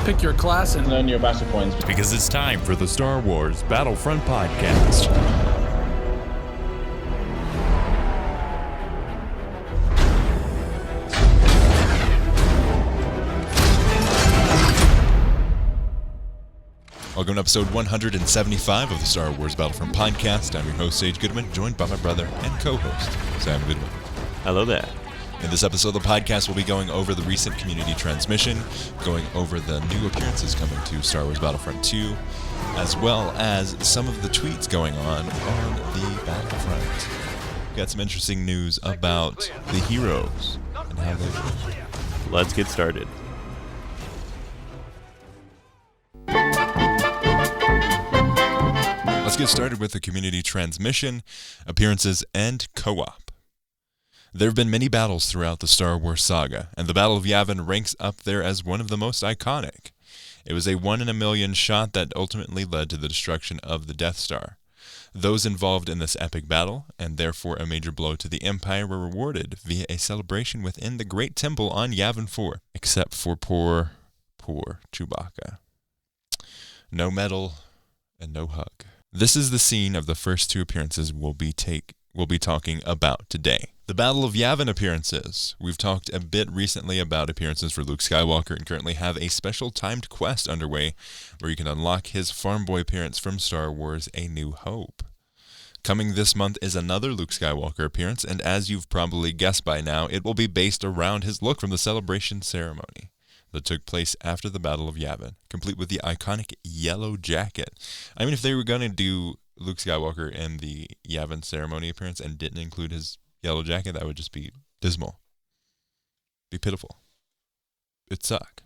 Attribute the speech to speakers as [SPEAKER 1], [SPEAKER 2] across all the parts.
[SPEAKER 1] Pick your class and
[SPEAKER 2] earn your battle points.
[SPEAKER 3] Because it's time for the Star Wars Battlefront podcast. Welcome to episode 175 of the Star Wars Battlefront podcast. I'm your host, Sage Goodman, joined by my brother and co-host, Sam Goodman.
[SPEAKER 4] Hello there.
[SPEAKER 3] In this episode of the podcast, we'll be going over the recent community transmission, going over the new appearances coming to Star Wars Battlefront 2, as well as some of the tweets going on the Battlefront. Got some interesting news about the heroes and how they...
[SPEAKER 4] Let's get started.
[SPEAKER 3] Let's get started with the community transmission, appearances, and co-op. There have been many battles throughout the Star Wars saga, and the Battle of Yavin ranks up there as one of the most iconic. It was a 1 in a million shot that ultimately led to the destruction of the Death Star. Those involved in this epic battle, and therefore a major blow to the Empire, were rewarded via a celebration within the Great Temple on Yavin 4, except for poor Chewbacca. No medal and no hug. This is the scene of the first two appearances we'll be talking about today. The Battle of Yavin appearances. We've talked a bit recently about appearances for Luke Skywalker and currently have a special timed quest underway where you can unlock his farm boy appearance from Star Wars A New Hope. Coming this month is another Luke Skywalker appearance, and as you've probably guessed by now, it will be based around his look from the celebration ceremony that took place after the Battle of Yavin, complete with the iconic yellow jacket. I mean, if they were going to do Luke Skywalker in the Yavin ceremony appearance and didn't include his yellow jacket, that would just be dismal. Be pitiful. It'd suck.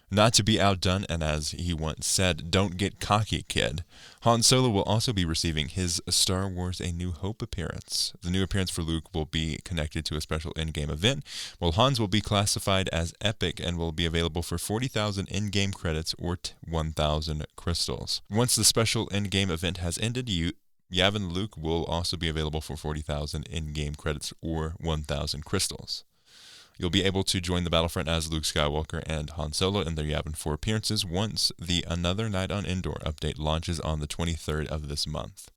[SPEAKER 3] Not to be outdone, and as he once said, don't get cocky, kid. Han Solo will also be receiving his Star Wars A New Hope appearance. The new appearance for Luke will be connected to a special in-game event, while Han's will be classified as epic and will be available for 40,000 in-game credits or 1,000 crystals. Once the special in-game event has ended, Yavin Luke will also be available for 40,000 in-game credits or 1,000 crystals. You'll be able to join the Battlefront as Luke Skywalker and Han Solo in their Yavin 4 appearances once the Another Night on Endor update launches on the 23rd of this month.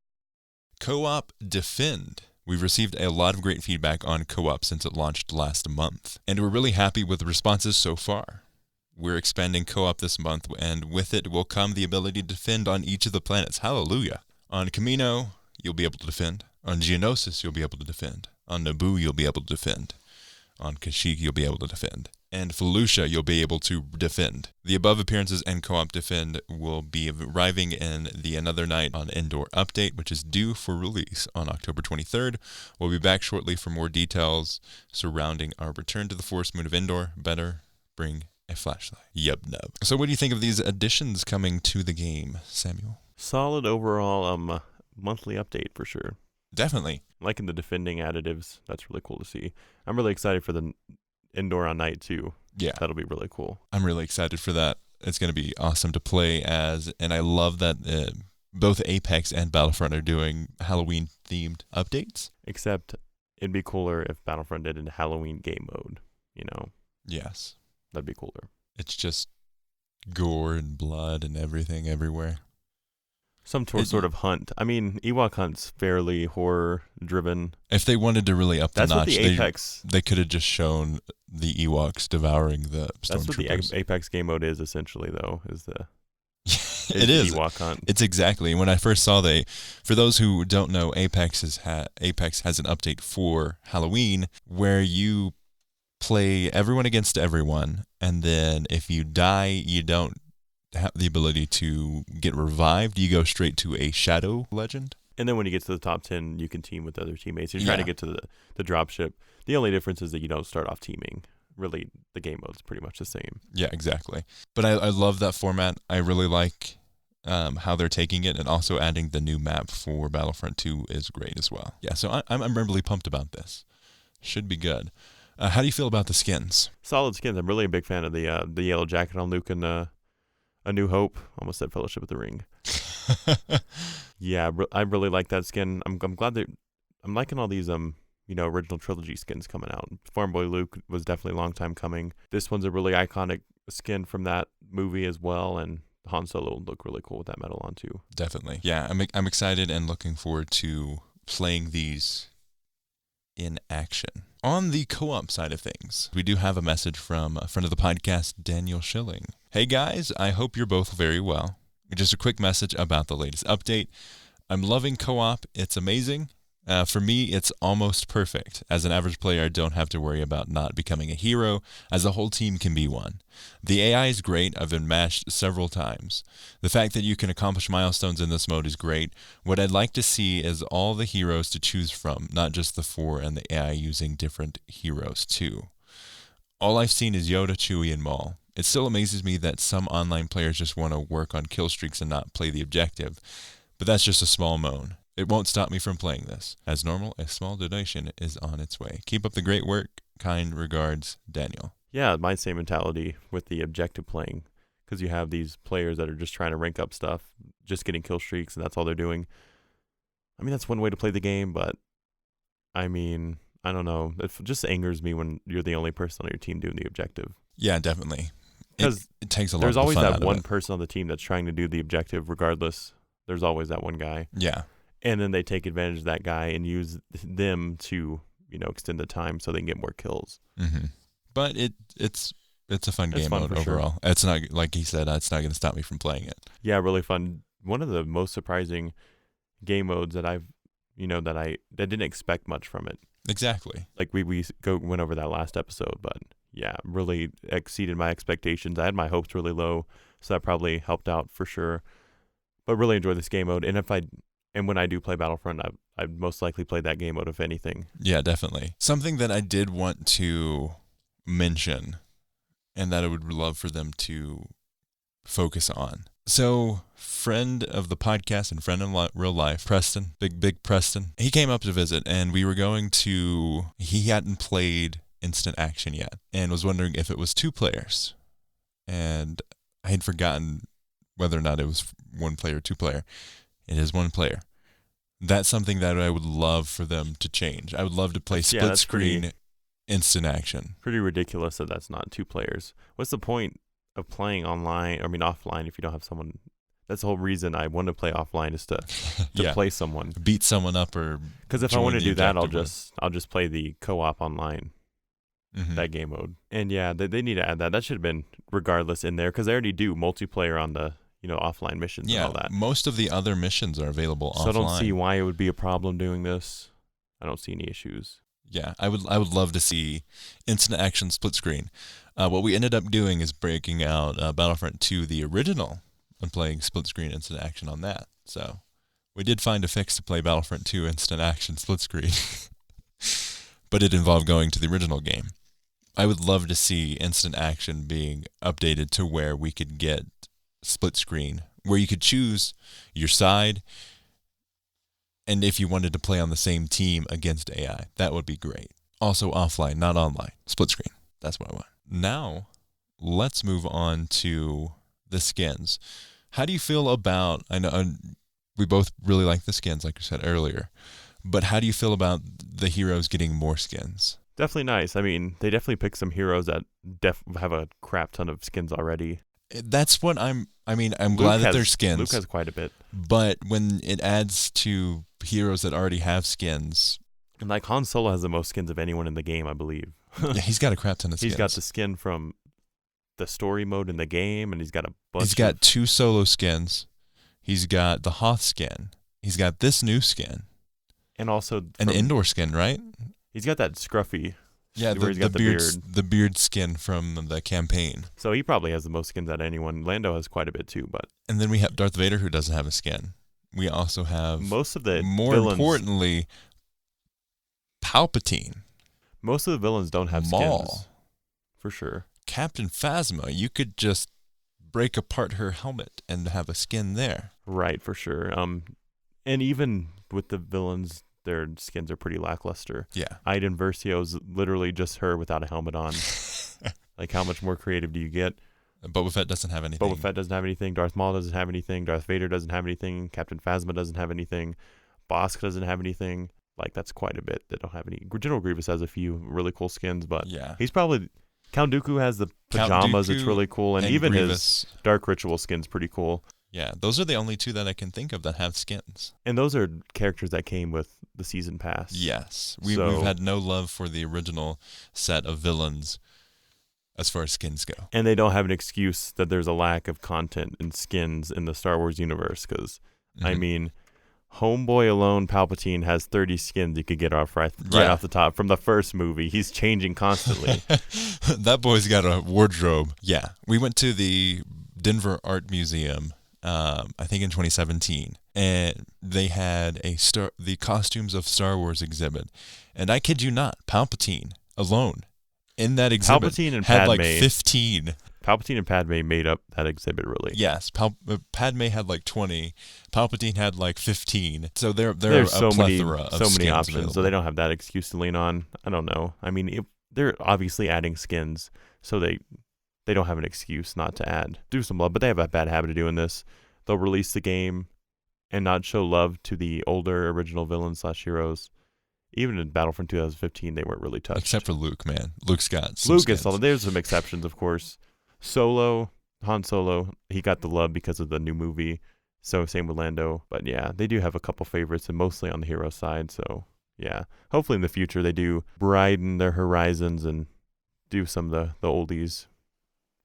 [SPEAKER 3] Co-op Defend. We've received a lot of great feedback on co-op since it launched last month, and we're really happy with the responses so far. We're expanding co-op this month, and with it will come the ability to defend on each of the planets. Hallelujah! On Kamino, you'll be able to defend. On Geonosis, you'll be able to defend. On Naboo, you'll be able to defend. On Kashyyyk, you'll be able to defend. And Felucia, you'll be able to defend. The above appearances and co-op defend will be arriving in the Another Night on Endor update, which is due for release on October 23rd. We'll be back shortly for more details surrounding our return to the Forest Moon of Endor. Better bring a flashlight. Yub nub. So what do you think of these additions coming to the game, Samuel?
[SPEAKER 4] Solid overall monthly update for sure.
[SPEAKER 3] Definitely.
[SPEAKER 4] Liking the defending additives. That's really cool to see. I'm really excited for the Endor on Night 2.
[SPEAKER 3] Yeah.
[SPEAKER 4] That'll be really cool.
[SPEAKER 3] I'm really excited for that. It's going to be awesome to play as, and I love that both Apex and Battlefront are doing Halloween-themed updates.
[SPEAKER 4] Except it'd be cooler if Battlefront did a Halloween game mode, you know?
[SPEAKER 3] Yes.
[SPEAKER 4] That'd be cooler.
[SPEAKER 3] It's just gore and blood and everything everywhere.
[SPEAKER 4] Some sort of hunt. I mean, Ewok Hunt's fairly horror-driven.
[SPEAKER 3] If they wanted to really up the
[SPEAKER 4] That's
[SPEAKER 3] notch,
[SPEAKER 4] what the Apex...
[SPEAKER 3] they could have just shown the Ewoks devouring the stormtroopers.
[SPEAKER 4] That's what the Apex game mode is, essentially, though, is the...
[SPEAKER 3] It is.
[SPEAKER 4] Ewok Hunt.
[SPEAKER 3] It's exactly. When I first saw for those who don't know, Apex has an update for Halloween where you play everyone against everyone, and then if you die, you don't have the ability to get revived. You go straight to a shadow legend.
[SPEAKER 4] And then when you get to the top 10, you can team with other teammates. You're trying to get to the dropship. The only difference is that you don't start off teaming. Really, the game mode's pretty much the same.
[SPEAKER 3] Yeah, exactly. But I love that format. I really like how they're taking it, and also adding the new map for Battlefront 2 is great as well. Yeah, so I'm really pumped about this. Should be good. How do you feel about the skins?
[SPEAKER 4] Solid skins. I'm really a big fan of the yellow jacket on Luke and A New Hope. Almost said Fellowship of the Ring. Yeah, I really like that skin. I'm glad that I'm liking all these original trilogy skins coming out. Farm Boy Luke was definitely a long time coming. This one's a really iconic skin from that movie as well, and Han Solo would look really cool with that medal on too.
[SPEAKER 3] Definitely. Yeah, I'm excited and looking forward to playing these in action. On the co-op side of things, we do have a message from a friend of the podcast, Daniel Schilling. Hey guys, I hope you're both very well. Just a quick message about the latest update. I'm loving co-op. It's amazing. For me, it's almost perfect. As an average player, I don't have to worry about not becoming a hero, as the whole team can be one. The AI is great. I've been matched several times. The fact that you can accomplish milestones in this mode is great. What I'd like to see is all the heroes to choose from, not just the 4 and the AI using different heroes too. All I've seen is Yoda, Chewie, and Maul. It still amazes me that some online players just want to work on kill streaks and not play the objective, but that's just a small moan. It won't stop me from playing this. As normal, a small donation is on its way. Keep up the great work. Kind regards, Daniel.
[SPEAKER 4] Yeah, my same mentality with the objective playing, because you have these players that are just trying to rank up stuff, just getting kill streaks, and that's all they're doing. I mean, that's one way to play the game, but I mean, I don't know. It just angers me when you're the only person on your team doing the objective.
[SPEAKER 3] Yeah, definitely.
[SPEAKER 4] Because
[SPEAKER 3] it takes a lot.
[SPEAKER 4] There's
[SPEAKER 3] of
[SPEAKER 4] always
[SPEAKER 3] fun
[SPEAKER 4] that one person on the team that's trying to do the objective regardless. There's always that one guy.
[SPEAKER 3] Yeah.
[SPEAKER 4] And then they take advantage of that guy and use them to, extend the time so they can get more kills.
[SPEAKER 3] Mm-hmm. But it's a fun game
[SPEAKER 4] fun
[SPEAKER 3] mode
[SPEAKER 4] for
[SPEAKER 3] overall.
[SPEAKER 4] Sure.
[SPEAKER 3] It's not, like he said, it's not going to stop me from playing it.
[SPEAKER 4] Yeah, really fun. One of the most surprising game modes that I've, that I didn't expect much from it.
[SPEAKER 3] Exactly.
[SPEAKER 4] Like we went over that last episode, but yeah, really exceeded my expectations. I had my hopes really low, so that probably helped out for sure. But really enjoy this game mode, and when I do play Battlefront, I'd most likely play that game mode if anything.
[SPEAKER 3] Yeah, definitely. Something that I did want to mention, and that I would love for them to focus on. So, friend of the podcast and friend in real life, Preston, big Preston, he came up to visit, and we were he hadn't played instant action yet, and was wondering if it was 2 players. And I had forgotten whether or not it was 1 player or 2 player. It is 1 player. That's something that I would love for them to change. I would love to play split screen instant action.
[SPEAKER 4] Pretty ridiculous that that's not 2 players. What's the point of playing offline if you don't have someone? That's the whole reason I want to play offline is to play someone.
[SPEAKER 3] Beat someone up or
[SPEAKER 4] because if I want to do that, I'll just play the co-op online.
[SPEAKER 3] Mm-hmm.
[SPEAKER 4] That game mode. And yeah, they need to add that. That should have been regardless in there because they already do multiplayer on the offline missions and all that.
[SPEAKER 3] Most of the other missions are available offline.
[SPEAKER 4] So I don't see why it would be a problem doing this. I don't see any issues.
[SPEAKER 3] Yeah, I would love to see instant action split screen. What we ended up doing is breaking out Battlefront 2, the original, and playing split screen instant action on that. So we did find a fix to play Battlefront 2 instant action split screen, but it involved going to the original game. I would love to see instant action being updated to where we could get split screen, where you could choose your side, and if you wanted to play on the same team against AI, that would be great. Also offline, not online. Split screen. That's what I want. Now, let's move on to the skins. How do you feel about, I know we both really like the skins, like you said earlier, but how do you feel about the heroes getting more skins?
[SPEAKER 4] Definitely nice. I mean, they definitely picked some heroes that have a crap ton of skins already.
[SPEAKER 3] That's what I'm glad that they're skins.
[SPEAKER 4] Luke has quite a bit.
[SPEAKER 3] But when it adds to heroes that already have skins.
[SPEAKER 4] And like Han Solo has the most skins of anyone in the game, I believe.
[SPEAKER 3] Yeah, he's got a crap ton of skins.
[SPEAKER 4] He's got the skin from the story mode in the game, and he's got a bunch.
[SPEAKER 3] He's got 2 solo skins. He's got the Hoth skin. He's got this new skin.
[SPEAKER 4] And also
[SPEAKER 3] an indoor skin, right?
[SPEAKER 4] He's got that scruffy.
[SPEAKER 3] Yeah,
[SPEAKER 4] where he's got the beard.
[SPEAKER 3] The beard skin from the campaign.
[SPEAKER 4] So he probably has the most skins out of anyone. Lando has quite a bit too, but.
[SPEAKER 3] And then we have Darth Vader, who doesn't have a skin. We also have
[SPEAKER 4] most of the
[SPEAKER 3] more
[SPEAKER 4] villains,
[SPEAKER 3] importantly, Palpatine.
[SPEAKER 4] Most of the villains don't have
[SPEAKER 3] Maul.
[SPEAKER 4] skins. For sure.
[SPEAKER 3] Captain Phasma, you could just break apart her helmet and have a skin there.
[SPEAKER 4] Right, for sure. And even with the villains, their skins are pretty lackluster.
[SPEAKER 3] Yeah.
[SPEAKER 4] Iden Versio's literally just her without a helmet on. Like, how much more creative do you get?
[SPEAKER 3] Boba Fett doesn't have anything.
[SPEAKER 4] Boba Fett doesn't have anything. Darth Maul doesn't have anything. Darth Vader doesn't have anything. Captain Phasma doesn't have anything. Bossk doesn't have anything. Like, that's quite a bit that don't have any. General Grievous has a few really cool skins, but
[SPEAKER 3] yeah,
[SPEAKER 4] he's probably Count Dooku has the
[SPEAKER 3] Count
[SPEAKER 4] pajamas.
[SPEAKER 3] Dooku
[SPEAKER 4] It's really cool, and even
[SPEAKER 3] Grievous.
[SPEAKER 4] his Dark Ritual skin's pretty cool.
[SPEAKER 3] Yeah, those are the only two that I can think of that have skins.
[SPEAKER 4] And those are characters that came with the season pass.
[SPEAKER 3] Yes. We've had no love for the original set of villains as far as skins go.
[SPEAKER 4] And they don't have an excuse that there's a lack of content and skins in the Star Wars universe because, I mean, Homeboy alone, Palpatine, has 30 skins you could get off right off the top from the first movie. He's changing constantly.
[SPEAKER 3] That boy's got a wardrobe. Yeah. We went to the Denver Art Museum, I think in 2017, and they had the Costumes of Star Wars exhibit. And I kid you not, Palpatine alone in that exhibit
[SPEAKER 4] Palpatine and
[SPEAKER 3] had
[SPEAKER 4] Padme,
[SPEAKER 3] like 15.
[SPEAKER 4] Palpatine and Padme made up that exhibit, really.
[SPEAKER 3] Yes, Padme had like 20. Palpatine had like 15. So there's
[SPEAKER 4] so
[SPEAKER 3] a
[SPEAKER 4] many
[SPEAKER 3] plethora of
[SPEAKER 4] options,
[SPEAKER 3] available.
[SPEAKER 4] so they don't have that excuse to lean on. I don't know. I mean, they're obviously adding skins, so they don't have an excuse not to add. Do some love, but they have a bad habit of doing this. They'll release the game and not show love to the older original villains / heroes. Even in Battlefront 2015, they weren't really touched.
[SPEAKER 3] Except for Luke, man. Luke's got some
[SPEAKER 4] Luke
[SPEAKER 3] skins.
[SPEAKER 4] is solid. There's some exceptions, of course. Han Solo, he got the love because of the new movie. So same with Lando. But yeah, they do have a couple favorites and mostly on the hero side. So yeah, hopefully in the future they do broaden their horizons and do some of the oldies,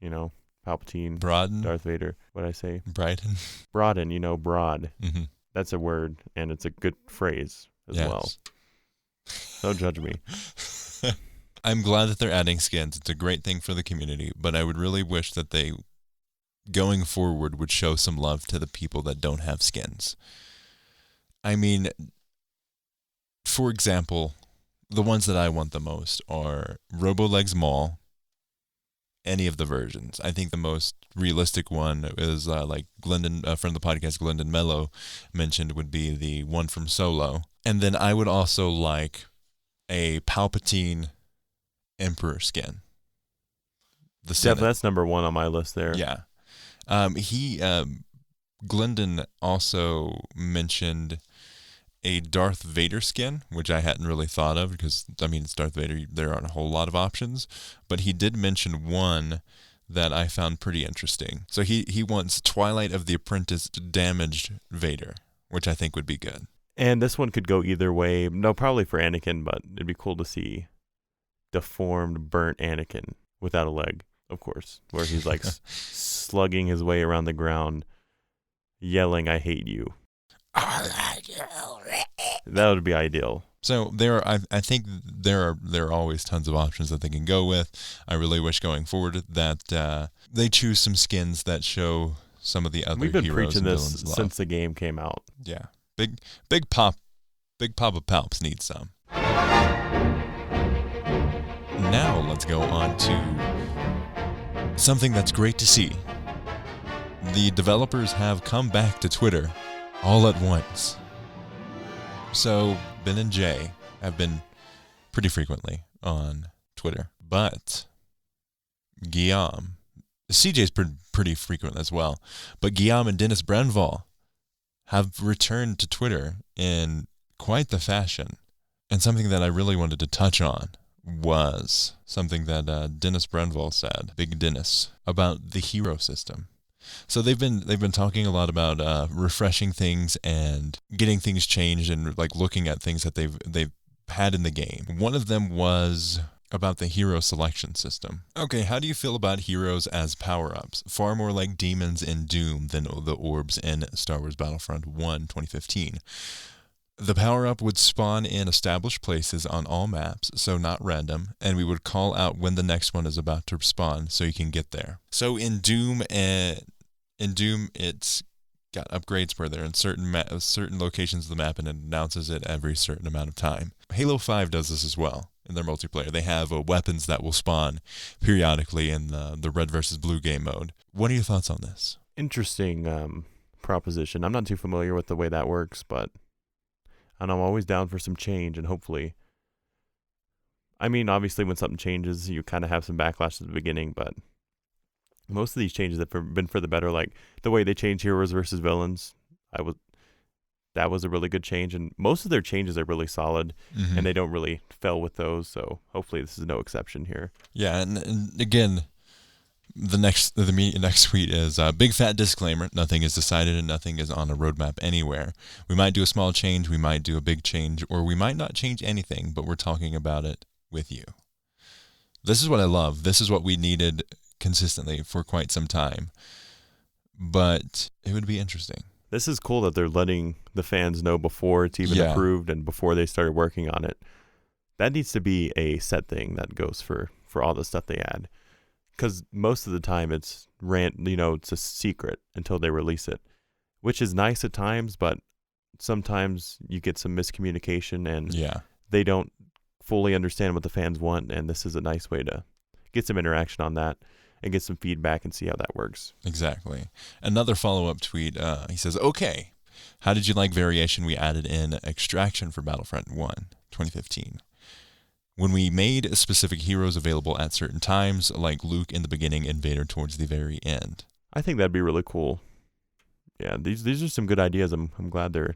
[SPEAKER 4] Palpatine,
[SPEAKER 3] Broaden?
[SPEAKER 4] Darth Vader. What'd I say?
[SPEAKER 3] Brighton?
[SPEAKER 4] Broaden, broad.
[SPEAKER 3] Mm-hmm.
[SPEAKER 4] That's a word and it's a good phrase as well. Don't judge me.
[SPEAKER 3] I'm glad that they're adding skins. It's a great thing for the community, but I would really wish that they, going forward, would show some love to the people that don't have skins. I mean, for example, the ones that I want the most are Robolegs Maul, any of the versions. I think the most realistic one is like Glendon, a friend of the podcast, Glendon Mello, mentioned would be the one from Solo. And then I would also like a Palpatine Emperor skin.
[SPEAKER 4] That's number one on my list there.
[SPEAKER 3] Yeah. Glendon also mentioned a Darth Vader skin, which I hadn't really thought of because, it's Darth Vader. There aren't a whole lot of options. But he did mention one that I found pretty interesting. So he wants Twilight of the Apprentice damaged Vader, which I think would be good.
[SPEAKER 4] And this one could go either way. No, probably for Anakin, but it'd be cool to see deformed, burnt Anakin without a leg, of course, where he's like slugging his way around the ground, yelling, "I hate you." That would be ideal.
[SPEAKER 3] So I think there are always tons of options that they can go with. I really wish going forward that they choose some skins that show some of the other heroes.
[SPEAKER 4] We've been preaching this
[SPEAKER 3] since
[SPEAKER 4] the game came out.
[SPEAKER 3] Yeah. Big Papa Palps needs some. Now let's go on to something that's great to see. The developers have come back to Twitter all at once. So Ben and Jay have been pretty frequently on Twitter, but Guillaume, CJ's pretty frequent as well, but Guillaume and Dennis Brenval have returned to Twitter in quite the fashion. And something that I really wanted to touch on was something that Dennis Brenval said, Big Dennis, about the hero system. So they've been talking a lot about refreshing things and getting things changed and like looking at things that they've had in the game. One of them was about the hero selection system. Okay, how do you feel about heroes as power-ups? Far more like demons in Doom than the orbs in Star Wars Battlefront 1 2015. The power-up would spawn in established places on all maps, so not random, and we would call out when the next one is about to spawn so you can get there. So in Doom, it's got upgrades where they're in certain locations of the map and it announces it every certain amount of time. Halo 5 does this as well. In their multiplayer, they have weapons that will spawn periodically in the red versus blue game mode. What are your thoughts on this?
[SPEAKER 4] Interesting proposition. I'm not too familiar with the way that works, but I'm always down for some change, and hopefully, obviously when something changes, you kind of have some backlash at the beginning, but most of these changes have been for the better, like the way they change heroes versus villains. that was a really good change. And most of their changes are really solid, and they don't really fail with those. So hopefully this is no exception here.
[SPEAKER 3] Yeah, and again, the next tweet is big fat disclaimer: nothing is decided and nothing is on a roadmap anywhere. We might do a small change, we might do a big change, or we might not change anything, but we're talking about it with you. This is what I love. This is what we needed consistently for quite some time. But it would be interesting.
[SPEAKER 4] This is cool that they're letting the fans know before it's even approved and before they started working on it. That needs to be a set thing that goes for all the stuff they add. Because most of the time it's it's a secret until they release it, which is nice at times, but sometimes you get some miscommunication and they don't fully understand what the fans want, and this is a nice way to get some interaction on that and get some feedback and see how that works.
[SPEAKER 3] Exactly. Another follow-up tweet, he says, okay, how did you like variation we added in Extraction for Battlefront 1 2015? When we made specific heroes available at certain times, like Luke in the beginning and Vader towards the very end.
[SPEAKER 4] I think that'd be really cool. Yeah, these are some good ideas. I'm glad they're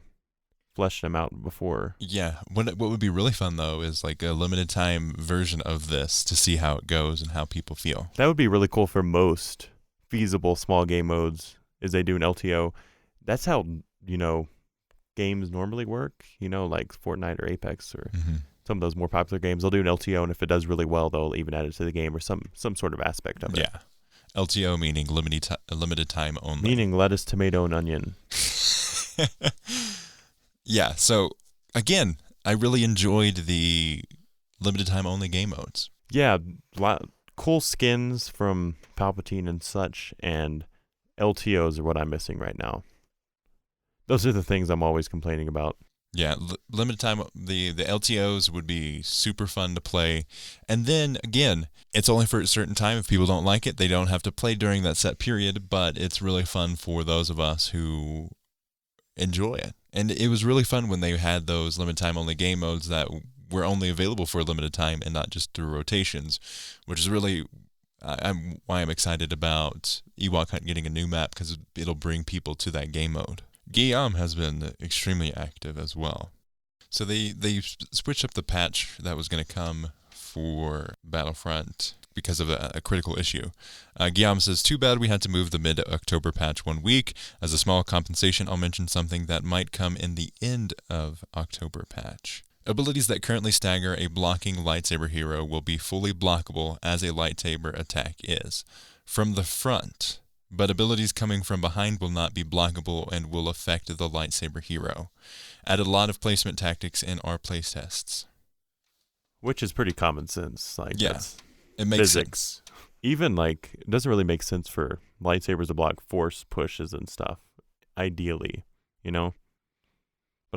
[SPEAKER 4] fleshing them out before.
[SPEAKER 3] Yeah, what would be really fun, though, is like a limited time version of this to see how it goes and how people feel.
[SPEAKER 4] That would be really cool for most feasible small game modes, is they do an LTO. That's how, games normally work, like Fortnite or Apex or some of those more popular games. They'll do an LTO, and if it does really well, they'll even add it to the game or some sort of aspect of it.
[SPEAKER 3] Yeah. LTO meaning limited time only.
[SPEAKER 4] Meaning lettuce, tomato, and onion.
[SPEAKER 3] Yeah, so again, I really enjoyed the limited time only game modes.
[SPEAKER 4] Yeah, cool skins from Palpatine and such, and LTOs are what I'm missing right now. Those are the things I'm always complaining about.
[SPEAKER 3] Yeah, limited time, the LTOs would be super fun to play. And then, again, it's only for a certain time. If people don't like it, they don't have to play during that set period, but it's really fun for those of us who enjoy it. And it was really fun when they had those limited time only game modes that were only available for a limited time and not just through rotations, which is really why I'm excited about Ewok Hunt getting a new map, because it'll bring people to that game mode. Guillaume has been extremely active as well. So they switched up the patch that was going to come for Battlefront because of a critical issue. Guillaume says, too bad we had to move the mid-October patch 1 week. As a small compensation, I'll mention something that might come in the end of October patch. Abilities that currently stagger a blocking lightsaber hero will be fully blockable as a lightsaber attack is, from the front, but abilities coming from behind will not be blockable and will affect the lightsaber hero. Added a lot of placement tactics in our playtests.
[SPEAKER 4] Which is pretty common sense. That's
[SPEAKER 3] it makes
[SPEAKER 4] physics.
[SPEAKER 3] Sense.
[SPEAKER 4] Even it doesn't really make sense for lightsabers to block force pushes and stuff, ideally, But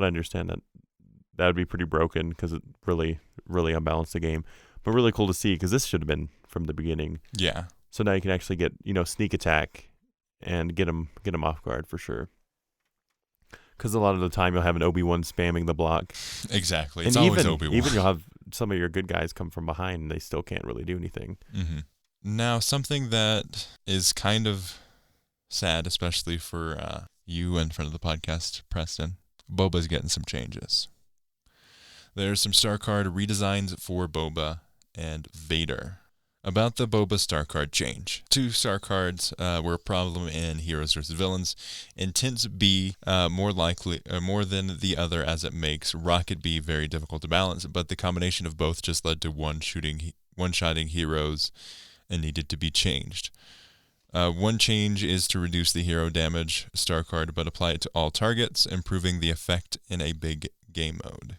[SPEAKER 4] I understand that would be pretty broken because it really, really unbalanced the game. But really cool to see, because this should have been from the beginning.
[SPEAKER 3] Yeah.
[SPEAKER 4] So now you can actually get, sneak attack and get them off guard for sure. Because a lot of the time you'll have an Obi-Wan spamming the block.
[SPEAKER 3] Exactly. It's always Obi-Wan.
[SPEAKER 4] Even you'll have some of your good guys come from behind and they still can't really do anything.
[SPEAKER 3] Mm-hmm. Now, something that is kind of sad, especially for you and friend of the podcast, Preston, Boba's getting some changes. There's some Starcard redesigns for Boba and Vader. About the Boba Starcard change. 2 Starcards were a problem in Heroes vs. Villains. Intense B more than the other, as it makes Rocket B very difficult to balance, but the combination of both just led to one-shotting heroes and needed to be changed. One change is to reduce the hero damage Starcard, but apply it to all targets, improving the effect in a big game mode.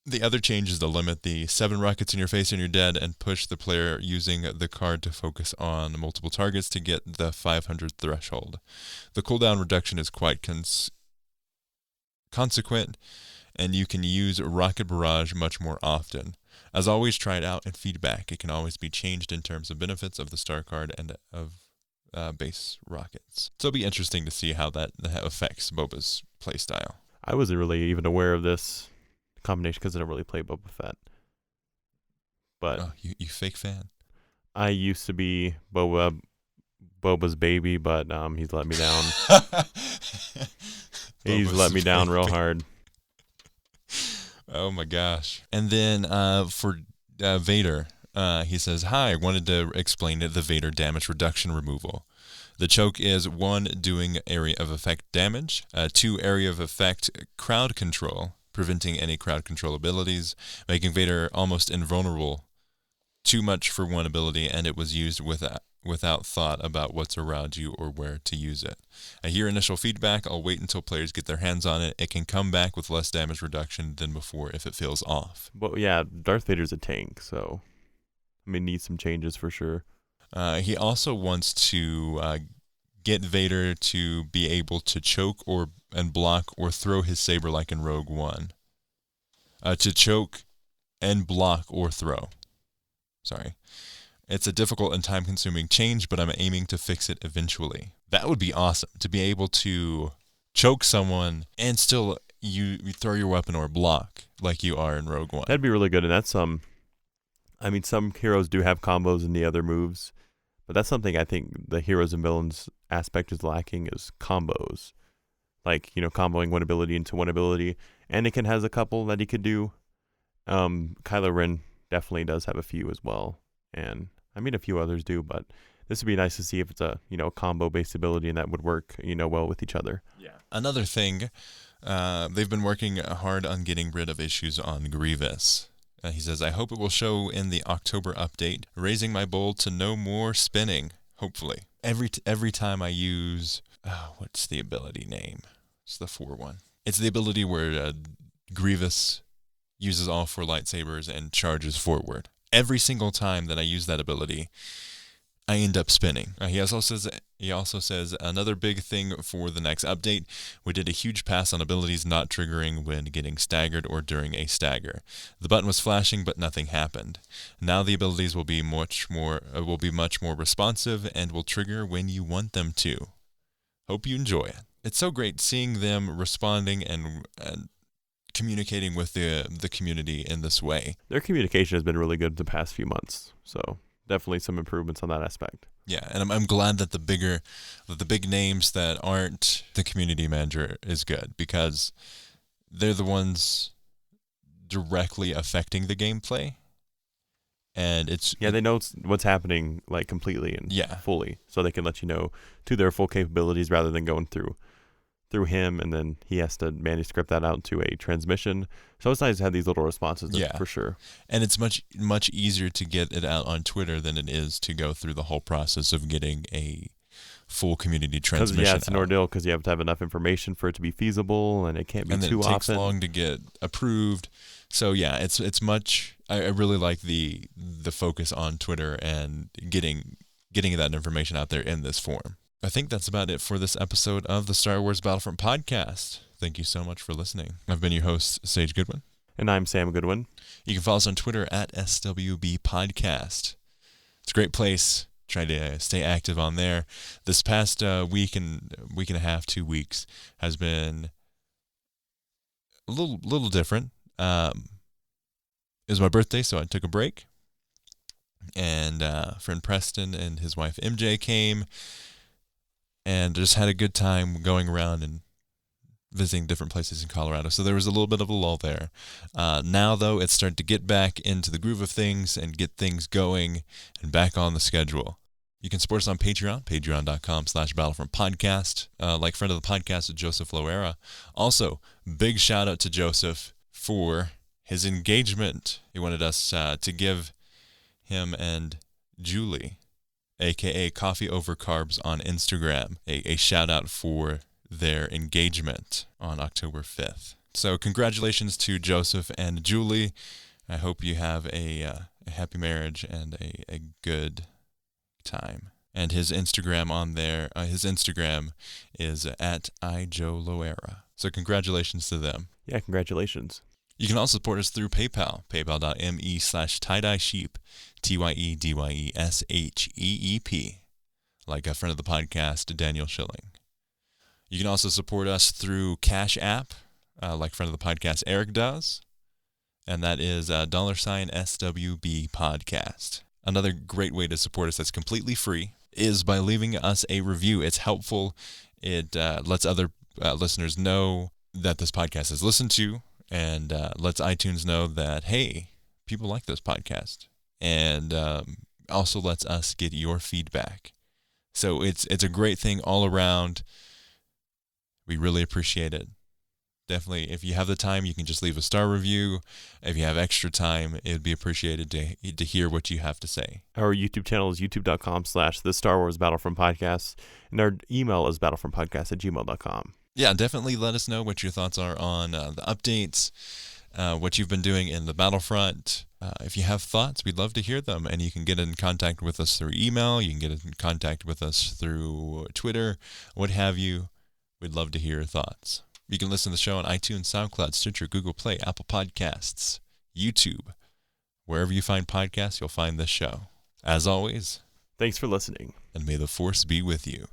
[SPEAKER 3] The other change is to limit the 7 rockets in your face and you're dead, and push the player using the card to focus on multiple targets to get the 500 threshold. The cooldown reduction is quite consequent, and you can use Rocket Barrage much more often. As always, try it out and feedback. It can always be changed in terms of benefits of the star card and of base rockets. So it'll be interesting to see how that affects Boba's playstyle.
[SPEAKER 4] I wasn't really even aware of this combination because I don't really play Boba Fett. But
[SPEAKER 3] you fake fan.
[SPEAKER 4] I used to be Boba's baby, but he's let me down. He's let me down real hard.
[SPEAKER 3] Oh my gosh. And then for Vader, he says, "Hi, I wanted to explain the Vader damage reduction removal. The choke is 1, doing area of effect damage, 2, area of effect crowd control, preventing any crowd control abilities, making Vader almost invulnerable. Too much for one ability, and it was used without thought about what's around you or where to use it. I hear initial feedback. I'll wait until players get their hands on it. It can come back with less damage reduction than before if it feels off."
[SPEAKER 4] But yeah, Darth Vader's a tank, so I mean, needs some changes for sure.
[SPEAKER 3] He also wants to get Vader to be able to choke and block or throw his saber like in Rogue One. To choke and block or throw. Sorry. It's a difficult and time-consuming change, but I'm aiming to fix it eventually. That would be awesome, to be able to choke someone and still you throw your weapon or block like you are in Rogue One.
[SPEAKER 4] That'd be really good, and that's some heroes do have combos in the other moves, but that's something I think the heroes and villains aspect is lacking is combos. Like, comboing one ability into one ability. Anakin has a couple that he could do. Kylo Ren definitely does have a few as well. And I mean, a few others do, but this would be nice to see if it's a, combo-based ability and that would work, well with each other.
[SPEAKER 3] Yeah. Another thing, they've been working hard on getting rid of issues on Grievous. He says, "I hope it will show in the October update, raising my bowl to no more spinning, hopefully." Every time I use, what's the ability name? It's the 4 one. It's the ability where Grievous uses all 4 lightsabers and charges forward. Every single time that I use that ability, I end up spinning. He also says another big thing for the next update. We did a huge pass on abilities not triggering when getting staggered or during a stagger. The button was flashing, but nothing happened. Now the abilities will be much more responsive and will trigger when you want them to. Hope you enjoy it. It's so great seeing them responding and communicating with the community in this way.
[SPEAKER 4] Their communication has been really good the past few months, so definitely some improvements on that aspect.
[SPEAKER 3] Yeah, and I'm glad that the big names that aren't the community manager is good, because they're the ones directly affecting the gameplay, and
[SPEAKER 4] they know what's happening like completely and fully, so they can let you know to their full capabilities rather than going through him, and then he has to manuscript that out into a transmission. So it's nice to have these little responses, for sure.
[SPEAKER 3] And it's much easier to get it out on Twitter than it is to go through the whole process of getting a full community transmission.
[SPEAKER 4] Yeah, it's an ordeal because you have to have enough information for it to be feasible, and it can't be too often.
[SPEAKER 3] And it takes long to get approved. So yeah, it's much. I really like the focus on Twitter and getting that information out there in this form. I think that's about it for this episode of the Star Wars Battlefront podcast. Thank you so much for listening. I've been your host, Sage Goodwin.
[SPEAKER 4] And I'm Sam Goodwin.
[SPEAKER 3] You can follow us on Twitter at SWB Podcast. It's a great place. Try to stay active on there. This past week and a half, 2 weeks, has been a little different. It was my birthday, so I took a break. And friend Preston and his wife MJ came. And just had a good time going around and visiting different places in Colorado. So there was a little bit of a lull there. Now, though, it's starting to get back into the groove of things and get things going and back on the schedule. You can support us on Patreon, patreon.com/BattlefrontPodcast. Like friend of the podcast, Joseph Loera. Also, big shout out to Joseph for his engagement. He wanted us to give him and Julie, a.k.a. Coffee Over Carbs on Instagram, a shout-out for their engagement on October 5th. So congratulations to Joseph and Julie. I hope you have a happy marriage and a good time. And his Instagram on there, his Instagram is at @iJoeLoera. So congratulations to them.
[SPEAKER 4] Yeah, congratulations.
[SPEAKER 3] You can also support us through PayPal, paypal.me/TieDyeSheep, TYEDYESHEEP, like a friend of the podcast, Daniel Schilling. You can also support us through Cash App, like friend of the podcast, Eric does, and that is $SWB Podcast. Another great way to support us that's completely free is by leaving us a review. It's helpful. It lets other listeners know that this podcast is listened to, and lets iTunes know that, hey, people like this podcast, and also lets us get your feedback. So it's a great thing all around. We really appreciate it. Definitely, if you have the time, you can just leave a star review. If you have extra time, it would be appreciated to hear what you have to say.
[SPEAKER 4] Our YouTube channel is youtube.com/the Star Wars Battlefront Podcast, and our email is battlefrontpodcast@gmail.com.
[SPEAKER 3] Yeah, definitely let us know what your thoughts are on the updates, what you've been doing in the Battlefront. If you have thoughts, we'd love to hear them, and you can get in contact with us through email. You can get in contact with us through Twitter, what have you. We'd love to hear your thoughts. You can listen to the show on iTunes, SoundCloud, Stitcher, Google Play, Apple Podcasts, YouTube. Wherever you find podcasts, you'll find this show. As always,
[SPEAKER 4] thanks for listening.
[SPEAKER 3] And may the Force be with you.